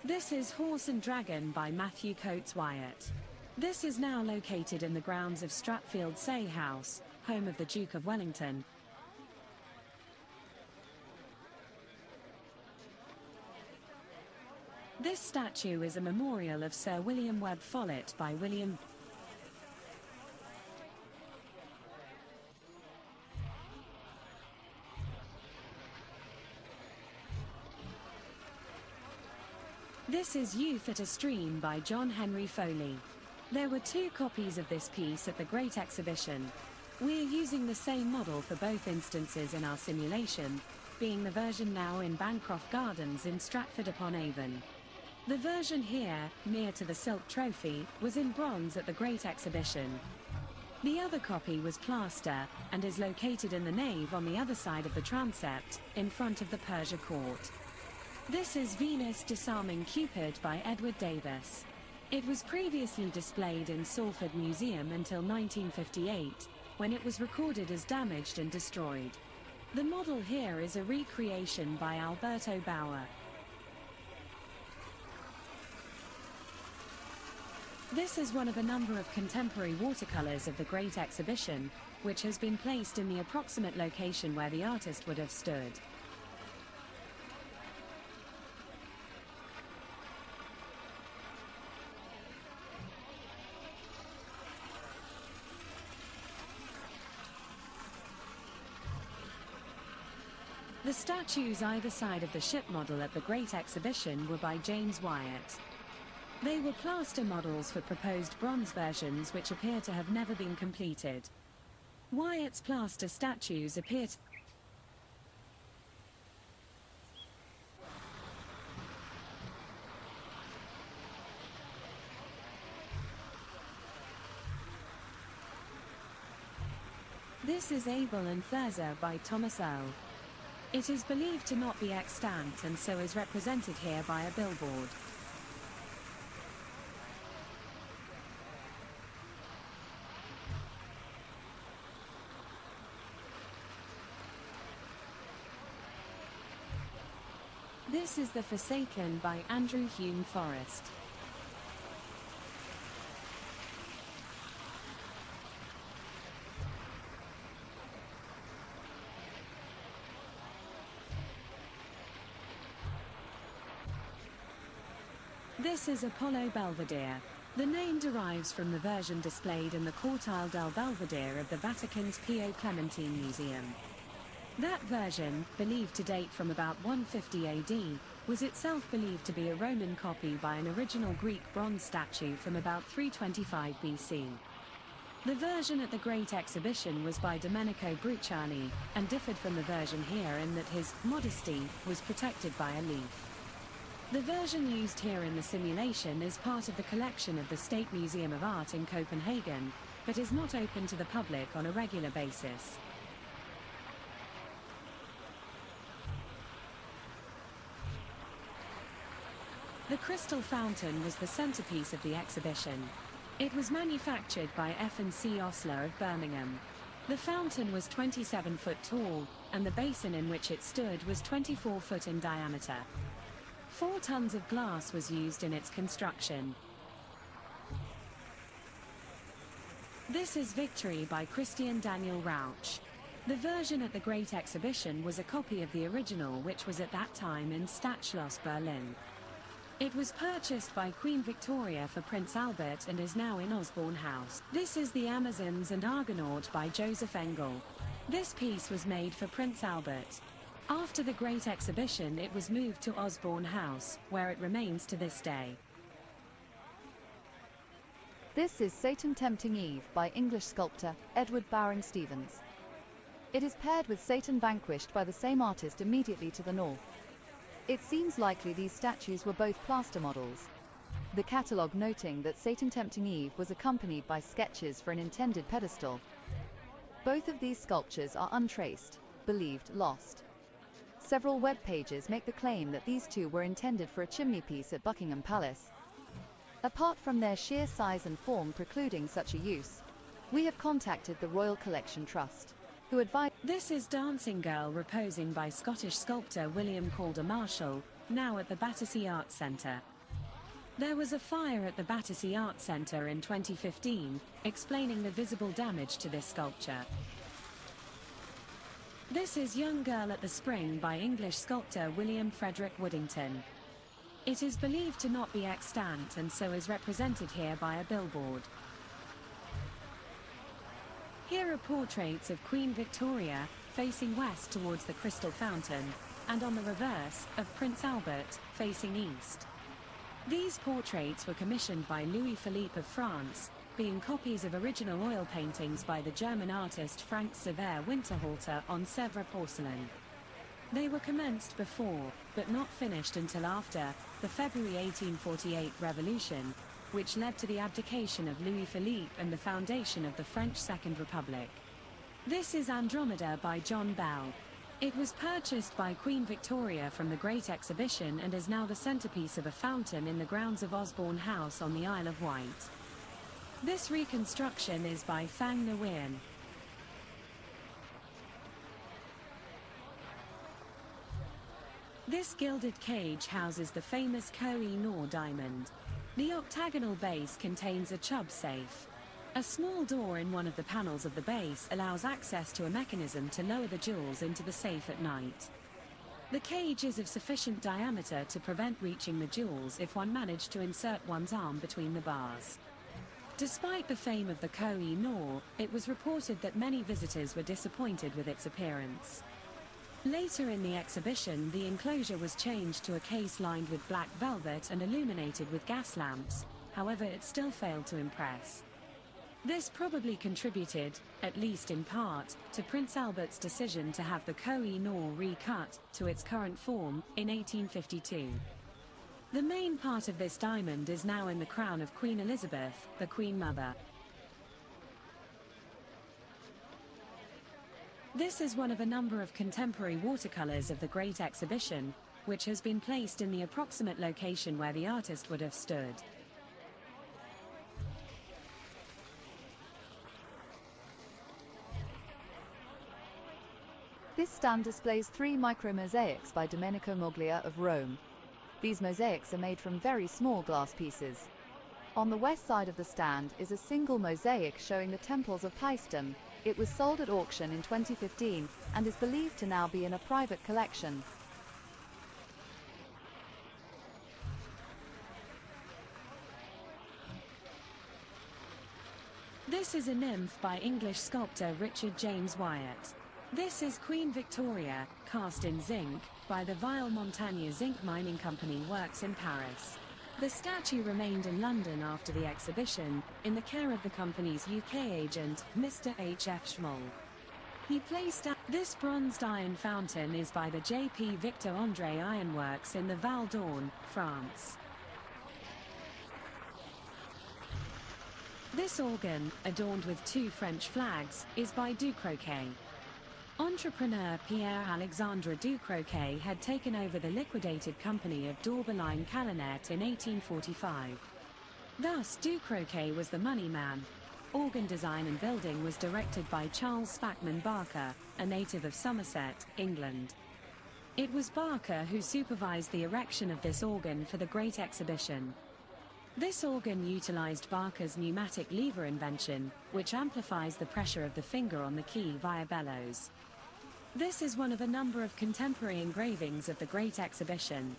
This is Horse and Dragon by Matthew Coates Wyatt. This is now located in the grounds of Stratfield Say House, home of the Duke of Wellington. This statue is a memorial of Sir William Webb Follett by William. This is Youth at a Stream by John Henry Foley. There were 2 copies of this piece at the Great Exhibition. We are using the same model for both instances in our simulation, being the version now in Bancroft Gardens in Stratford-upon-Avon. The version here, near to the Silk Trophy, was in bronze at the Great Exhibition. The other copy was plaster, and is located in the nave on the other side of the transept, in front of the Persia Court. This is Venus Disarming Cupid by Edward Davis. It was previously displayed in Salford Museum until 1958, when it was recorded as damaged and destroyed. The model here is a recreation by Alberto Bauer. This is one of a number of contemporary watercolors of the Great Exhibition, which has been placed in the approximate location where the artist would have stood. The statues either side of the ship model at the Great Exhibition were by James Wyatt. They were plaster models for proposed bronze versions which appear to have never been completed. Wyatt's plaster statues appear to This is Abel and Thirza by Thomas Earl. It is believed to not be extant and so is represented here by a billboard. This is The Forsaken by Andrew Hume Forrest. This is Apollo Belvedere. The name derives from the version displayed in the Cortile del Belvedere of the Vatican's Pio Clementine Museum. That version, believed to date from about 150 AD, was itself believed to be a Roman copy by an original Greek bronze statue from about 325 BC. The version at the Great Exhibition was by Domenico Bruciani, and differed from the version here in that his modesty was protected by a leaf. The version used here in the simulation is part of the collection of the State Museum of Art in Copenhagen, but is not open to the public on a regular basis. The Crystal Fountain was the centerpiece of the exhibition. It was manufactured by F&C Osler of Birmingham. The fountain was 27 foot tall, and the basin in which it stood was 24 foot in diameter. 4 tons of glass was used in its construction. This is Victory by Christian Daniel Rauch. The version at the Great Exhibition was a copy of the original, which was at that time in Stadtschloss Berlin. It was purchased by Queen Victoria for Prince Albert and is now in Osborne House. This is The Amazons and Argonaut by Joseph Engel. This piece was made for Prince Albert. After the Great Exhibition it was moved to Osborne House, where it remains to this day. This is Satan Tempting Eve by English sculptor Edward Bowring Stevens. It is paired with Satan Vanquished by the same artist immediately to the north. It seems likely these statues were both plaster models. The catalogue noting that Satan Tempting Eve was accompanied by sketches for an intended pedestal. Both of these sculptures are untraced, believed lost. Several web pages make the claim that these two were intended for a chimneypiece at Buckingham Palace. Apart from their sheer size and form precluding such a use, we have contacted the Royal Collection Trust, who advised. This is Dancing Girl Reposing by Scottish sculptor William Calder Marshall, now at the Battersea Arts Centre. There was a fire at the Battersea Arts Centre in 2015, explaining the visible damage to this sculpture. This is Young Girl at the Spring by English sculptor William Frederick Woodington. It is believed to not be extant and so is represented here by a billboard. Here are portraits of Queen Victoria, facing west towards the Crystal Fountain, and on the reverse, of Prince Albert, facing east. These portraits were commissioned by Louis-Philippe of France, being copies of original oil paintings by the German artist Frank Xaver Winterhalter on Sèvres porcelain. They were commenced before, but not finished until after, the February 1848 revolution, which led to the abdication of Louis-Philippe and the foundation of the French Second Republic. This is Andromeda by John Bell. It was purchased by Queen Victoria from the Great Exhibition and is now the centerpiece of a fountain in the grounds of Osborne House on the Isle of Wight. This reconstruction is by Phang Nguyen. This gilded cage houses the famous Koh-i-Noor diamond. The octagonal base contains a Chubb safe. A small door in one of the panels of the base allows access to a mechanism to lower the jewels into the safe at night. The cage is of sufficient diameter to prevent reaching the jewels if one managed to insert one's arm between the bars. Despite the fame of the Koh-i-Noor, it was reported that many visitors were disappointed with its appearance. Later in the exhibition, the enclosure was changed to a case lined with black velvet and illuminated with gas lamps, however it still failed to impress. This probably contributed, at least in part, to Prince Albert's decision to have the Koh-i-Noor recut to its current form in 1852. The main part of this diamond is now in the crown of Queen Elizabeth, the Queen Mother. This is one of a number of contemporary watercolors of the Great Exhibition, which has been placed in the approximate location where the artist would have stood. This stand displays 3 micro-mosaics by Domenico Moglia of Rome. These mosaics are made from very small glass pieces. On the west side of the stand is a single mosaic showing the temples of Paestum. It was sold at auction in 2015 and is believed to now be in a private collection. This is a nymph by English sculptor Richard James Wyatt. This is Queen Victoria, cast in zinc, by the Vieille Montagne Zinc Mining Company Works in Paris. The statue remained in London after the exhibition, in the care of the company's UK agent, Mr. H.F. Schmoll. He placed this bronzed iron fountain is by the J.P. Victor André Ironworks in the Val d'Orne, France. This organ, adorned with 2 French flags, is by Ducroquet. Entrepreneur Pierre-Alexandre Ducroquet had taken over the liquidated company of d'Orbelain Calinet in 1845. Thus, Ducroquet was the money man. Organ design and building was directed by Charles Spackman Barker, a native of Somerset, England. It was Barker who supervised the erection of this organ for the Great Exhibition. This organ utilized Barker's pneumatic lever invention, which amplifies the pressure of the finger on the key via bellows. This is one of a number of contemporary engravings of the Great Exhibition.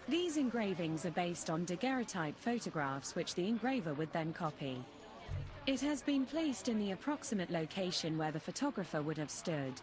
These engravings are based on daguerreotype photographs which the engraver would then copy. It has been placed in the approximate location where the photographer would have stood.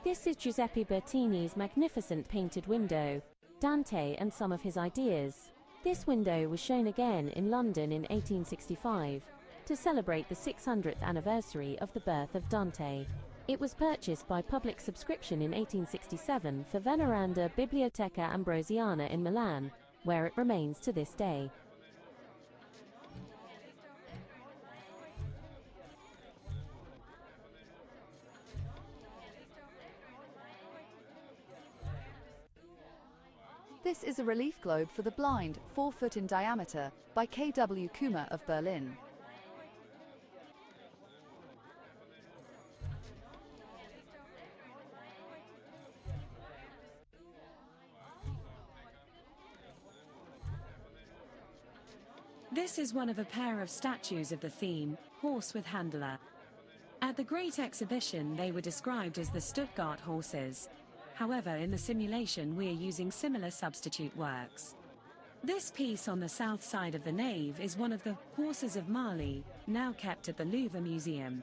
This is Giuseppe Bertini's magnificent painted window, Dante and some of his ideas. This window was shown again in London in 1865. to celebrate the 600th anniversary of the birth of Dante. It was purchased by public subscription in 1867 for Veneranda Biblioteca Ambrosiana in Milan, where it remains to this day. This is a relief globe for the blind, 4 foot in diameter, by K.W. Kummer of Berlin. This is one of a pair of statues of the theme, Horse with Handler. At the Great Exhibition they were described as the Stuttgart horses. However, in the simulation we're using similar substitute works. This piece on the south side of the nave is one of the Horses of Mali, now kept at the Louvre Museum.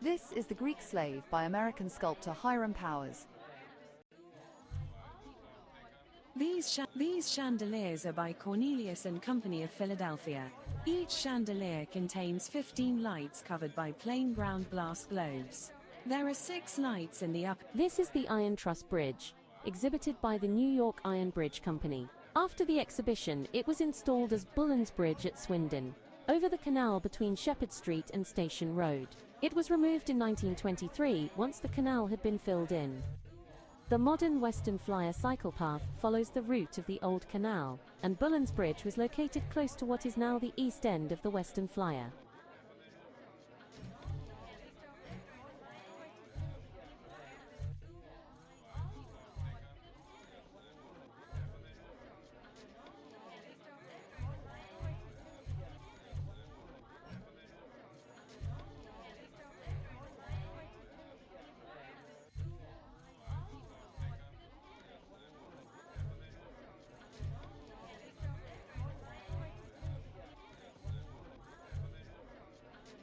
This is the Greek Slave by American sculptor Hiram Powers. These chandeliers are by Cornelius and Company of Philadelphia. Each chandelier contains 15 lights covered by plain ground glass globes. There are 6 lights in the upper. This is the Iron Truss Bridge, exhibited by the New York Iron Bridge Company. After the exhibition, it was installed as Bullen's Bridge at Swindon, over the canal between Shepherd Street and Station Road. It was removed in 1923 once the canal had been filled in. The modern Western Flyer cycle path follows the route of the old canal, and Bullen's Bridge was located close to what is now the east end of the Western Flyer.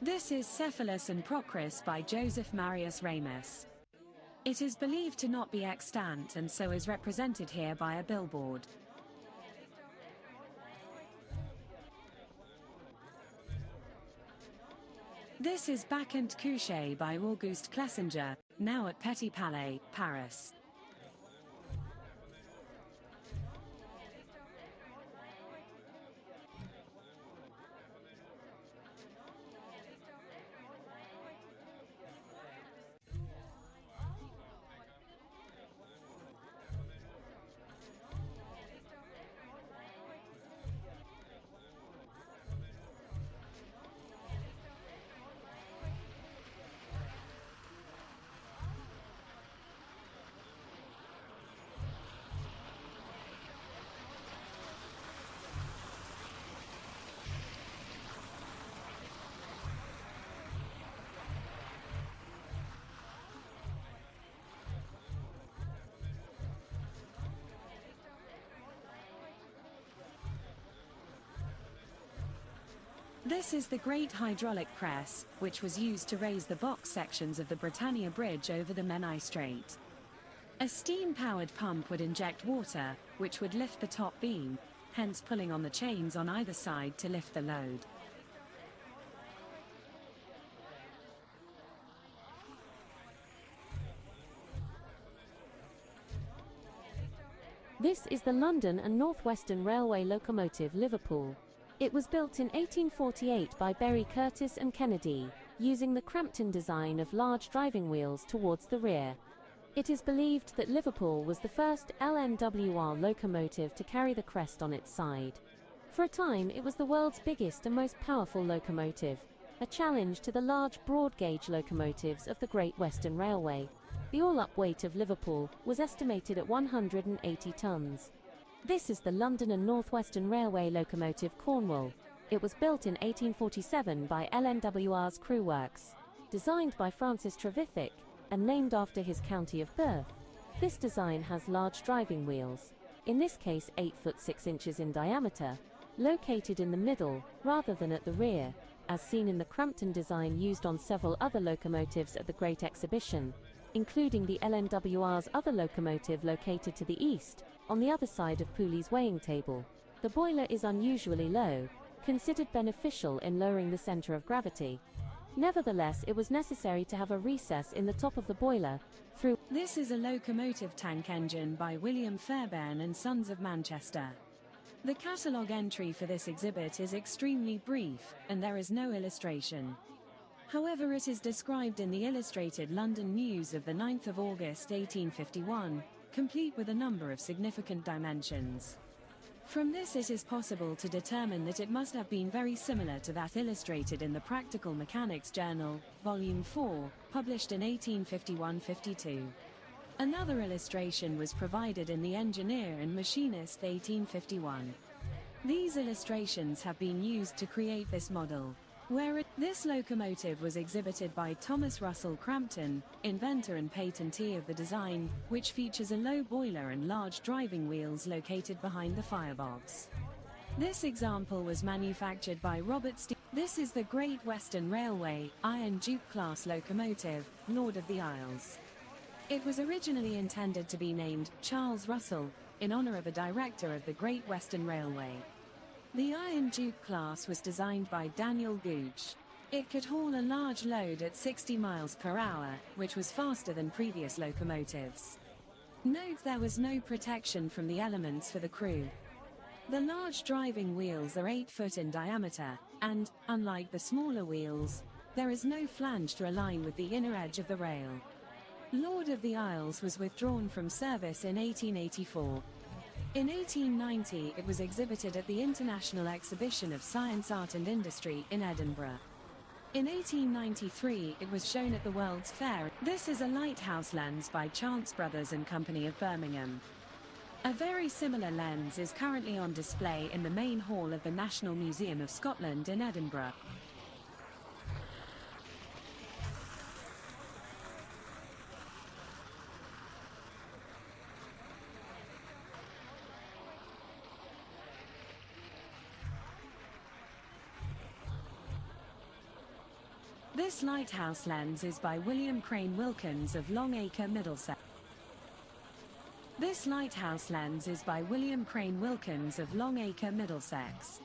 This is Cephalus and Procris by Joseph Marius Ramus. It is believed to not be extant and so is represented here by a billboard. This is Bacchante Couché by Auguste Clesinger, now at Petit Palais, Paris. This is the Great Hydraulic Press, which was used to raise the box sections of the Britannia Bridge over the Menai Strait. A steam-powered pump would inject water, which would lift the top beam, hence pulling on the chains on either side to lift the load. This is the London and North Western Railway locomotive Liverpool. It was built in 1848 by Berry Curtis and Kennedy, using the Crampton design of large driving wheels towards the rear. It is believed that Liverpool was the first LNWR locomotive to carry the crest on its side. For a time, it was the world's biggest and most powerful locomotive, a challenge to the large broad-gauge locomotives of the Great Western Railway. The all-up weight of Liverpool was estimated at 180 tons. This is the London and North Western Railway locomotive Cornwall. It was built in 1847 by LNWR's Crew Works, designed by Francis Trevithick, and named after his county of birth. This design has large driving wheels, in this case 8 foot 6 inches in diameter, located in the middle, rather than at the rear, as seen in the Crampton design used on several other locomotives at the Great Exhibition, including the LNWR's other locomotive located to the east, on the other side of Pooley's weighing table. The boiler is unusually low, considered beneficial in lowering the center of gravity. Nevertheless, it was necessary to have a recess in the top of the boiler, through. This is a locomotive tank engine by William Fairbairn and Sons of Manchester. The catalogue entry for this exhibit is extremely brief, and there is no illustration. However, it is described in the Illustrated London News of the 9th of August 1851, complete with a number of significant dimensions. From this it is possible to determine that it must have been very similar to that illustrated in the Practical Mechanics Journal, Volume 4, published in 1851-52. Another illustration was provided in the Engineer and Machinist 1851. These illustrations have been used to create this model, this locomotive was exhibited by Thomas Russell Crampton, inventor and patentee of the design, which features a low boiler and large driving wheels located behind the firebox. This example was manufactured by Robert This is the Great Western Railway, Iron Duke class locomotive, Lord of the Isles. It was originally intended to be named Charles Russell, in honor of a director of the Great Western Railway. The Iron Duke class was designed by Daniel Gooch. It could haul a large load at 60 miles per hour, which was faster than previous locomotives. Note there was no protection from the elements for the crew. The large driving wheels are 8 foot in diameter, and, unlike the smaller wheels, there is no flange to align with the inner edge of the rail. Lord of the Isles was withdrawn from service in 1884. In 1890 it was exhibited at the International Exhibition of Science, Art and Industry in Edinburgh. In 1893 it was shown at the World's Fair. This is a lighthouse lens by Chance Brothers and Company of Birmingham. A very similar lens is currently on display in the main hall of the National Museum of Scotland in Edinburgh. This lighthouse lens is by William Crane Wilkins of Longacre, Middlesex. This lighthouse lens is by William Crane Wilkins of Longacre, Middlesex.